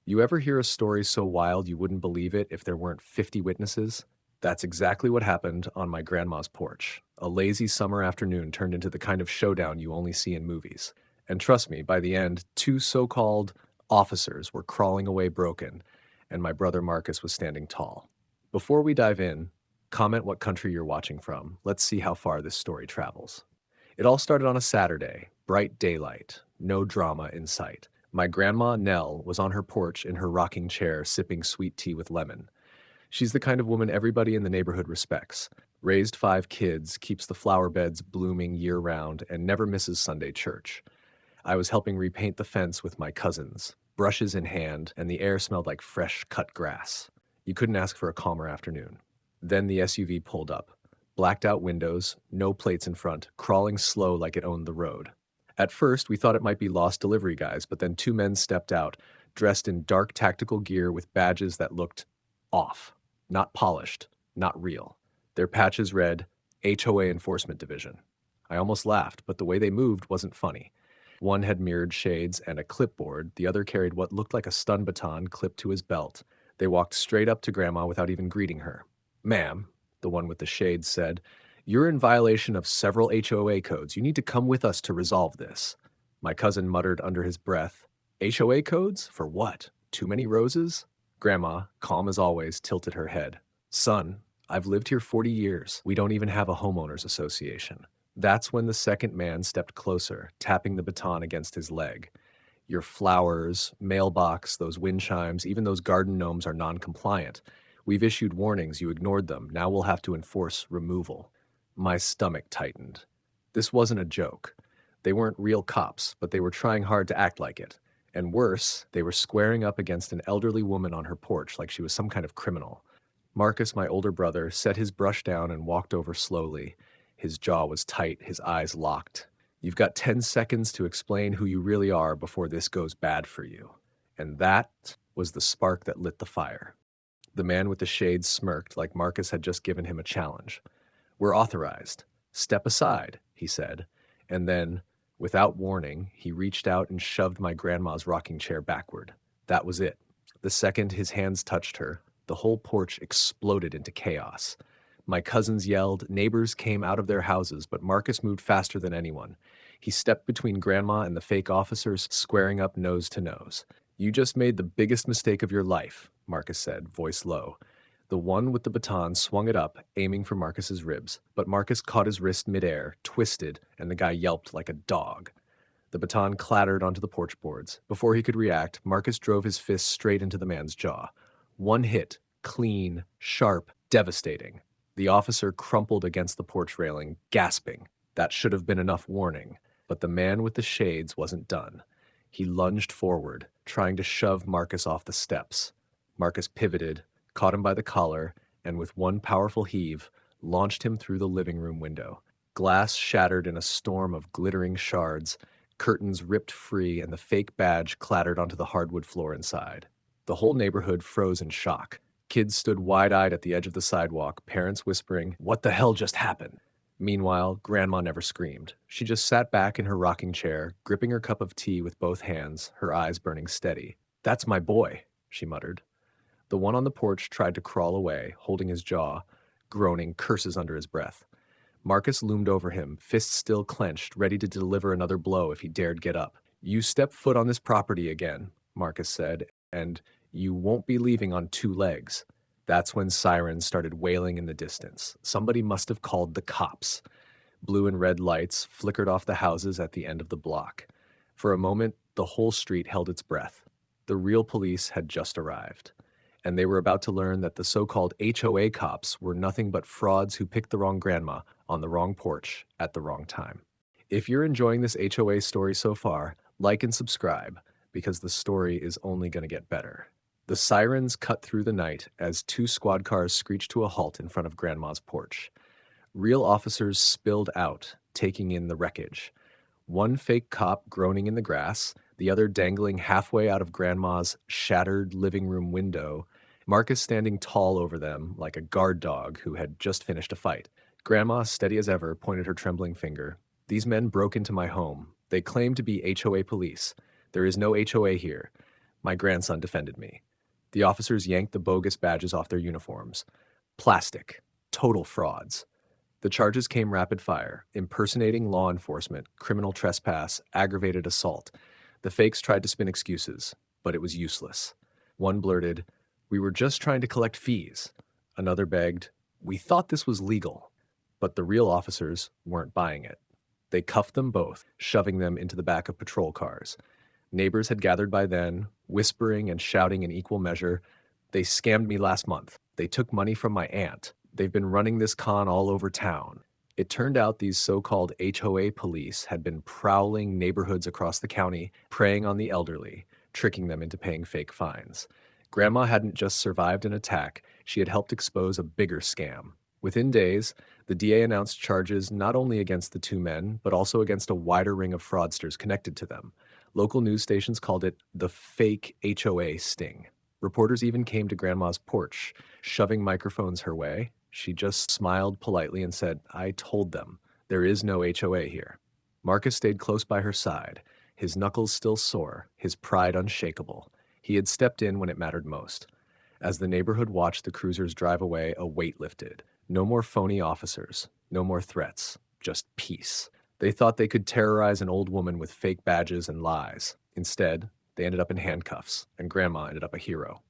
You ever hear a story so wild you wouldn't believe it if there weren't 50 witnesses? That's exactly what happened on my grandma's porch. A lazy summer afternoon turned into the kind of showdown you only see in movies. And trust me, by the end, two so-called officers were crawling away broken, and my brother Marcus was standing tall. Before we dive in, comment what country you're watching from. Let's see how far this story travels. It all started on a Saturday, bright daylight, no drama in sight. My grandma, Nell, was on her porch in her rocking chair sipping sweet tea with lemon. She's the kind of woman everybody in the neighborhood respects. Raised 5 kids, keeps the flower beds blooming year-round, and never misses Sunday church. I was helping repaint the fence with my cousins, brushes in hand, and the air smelled like fresh cut grass. You couldn't ask for a calmer afternoon. Then the SUV pulled up. Blacked out windows, no plates in front, crawling slow like it owned the road. At first, we thought it might be lost delivery guys, but then 2 men stepped out, dressed in dark tactical gear with badges that looked off. Not polished, not real. Their patches read, HOA Enforcement Division. I almost laughed, but the way they moved wasn't funny. One had mirrored shades and a clipboard, the other carried what looked like a stun baton clipped to his belt. They walked straight up to Grandma without even greeting her. "Ma'am," the one with the shades said, "you're in violation of several HOA codes. You need to come with us to resolve this." My cousin muttered under his breath, "HOA codes? For what? Too many roses?" Grandma, calm as always, tilted her head. "Son, I've lived here 40 years. We don't even have a homeowners association." That's when the second man stepped closer, tapping the baton against his leg. "Your flowers, mailbox, those wind chimes, even those garden gnomes are non-compliant. We've issued warnings, you ignored them. Now we'll have to enforce removal." My stomach tightened. This wasn't a joke. They weren't real cops, but they were trying hard to act like it. And worse, they were squaring up against an elderly woman on her porch like she was some kind of criminal. Marcus, my older brother, set his brush down and walked over slowly. His jaw was tight, his eyes locked. "You've got 10 seconds to explain who you really are before this goes bad for you." And that was the spark that lit the fire. The man with the shades smirked like Marcus had just given him a challenge. "We're authorized. Step aside," he said. And then, without warning, he reached out and shoved my grandma's rocking chair backward. That was it. The second his hands touched her, the whole porch exploded into chaos. My cousins yelled, neighbors came out of their houses, but Marcus moved faster than anyone. He stepped between Grandma and the fake officers, squaring up nose to nose. "You just made the biggest mistake of your life," Marcus said, voice low. The one with the baton swung it up, aiming for Marcus's ribs, but Marcus caught his wrist midair, twisted, and the guy yelped like a dog. The baton clattered onto the porch boards. Before he could react, Marcus drove his fist straight into the man's jaw. One hit, clean, sharp, devastating. The officer crumpled against the porch railing, gasping. That should have been enough warning. But the man with the shades wasn't done. He lunged forward, trying to shove Marcus off the steps. Marcus pivoted, caught him by the collar, and with one powerful heave, launched him through the living room window. Glass shattered in a storm of glittering shards, curtains ripped free, and the fake badge clattered onto the hardwood floor inside. The whole neighborhood froze in shock. Kids stood wide-eyed at the edge of the sidewalk, parents whispering, "What the hell just happened?" Meanwhile, Grandma never screamed. She just sat back in her rocking chair, gripping her cup of tea with both hands, her eyes burning steady. "That's my boy," she muttered. The one on the porch tried to crawl away, holding his jaw, groaning curses under his breath. Marcus loomed over him, fists still clenched, ready to deliver another blow if he dared get up. "You step foot on this property again," Marcus said, "and you won't be leaving on 2 legs." That's when sirens started wailing in the distance. Somebody must have called the cops. Blue and red lights flickered off the houses at the end of the block. For a moment, the whole street held its breath. The real police had just arrived, and they were about to learn that the so-called HOA cops were nothing but frauds who picked the wrong grandma on the wrong porch at the wrong time. If you're enjoying this HOA story so far, like and subscribe, because the story is only going to get better. The sirens cut through the night as 2 squad cars screeched to a halt in front of Grandma's porch. Real officers spilled out, taking in the wreckage. One fake cop groaning in the grass, the other dangling halfway out of Grandma's shattered living room window, Marcus standing tall over them like a guard dog who had just finished a fight. Grandma, steady as ever, pointed her trembling finger. "These men broke into my home. They claim to be HOA police. There is no HOA here. My grandson defended me. The officers yanked the bogus badges off their uniforms. Plastic. Total frauds. The charges came rapid fire: impersonating law enforcement, criminal trespass, aggravated assault. The fakes tried to spin excuses, but it was useless. One blurted, "We were just trying to collect fees." Another begged, "We thought this was legal." But the real officers weren't buying it. They cuffed them both, shoving them into the back of patrol cars. Neighbors had gathered by then, whispering and shouting in equal measure, "They scammed me last month. They took money from my aunt. They've been running this con all over town." It turned out these so-called HOA police had been prowling neighborhoods across the county, preying on the elderly, tricking them into paying fake fines. Grandma hadn't just survived an attack, she had helped expose a bigger scam. Within days, the DA announced charges not only against the two men, but also against a wider ring of fraudsters connected to them. Local news stations called it the fake HOA sting. Reporters even came to Grandma's porch, shoving microphones her way. She just smiled politely and said, "I told them. There is no HOA here." Marcus stayed close by her side, his knuckles still sore, his pride unshakable. He had stepped in when it mattered most. As the neighborhood watched the cruisers drive away, a weight lifted. No more phony officers, no more threats, just peace. They thought they could terrorize an old woman with fake badges and lies. Instead, they ended up in handcuffs, and Grandma ended up a hero.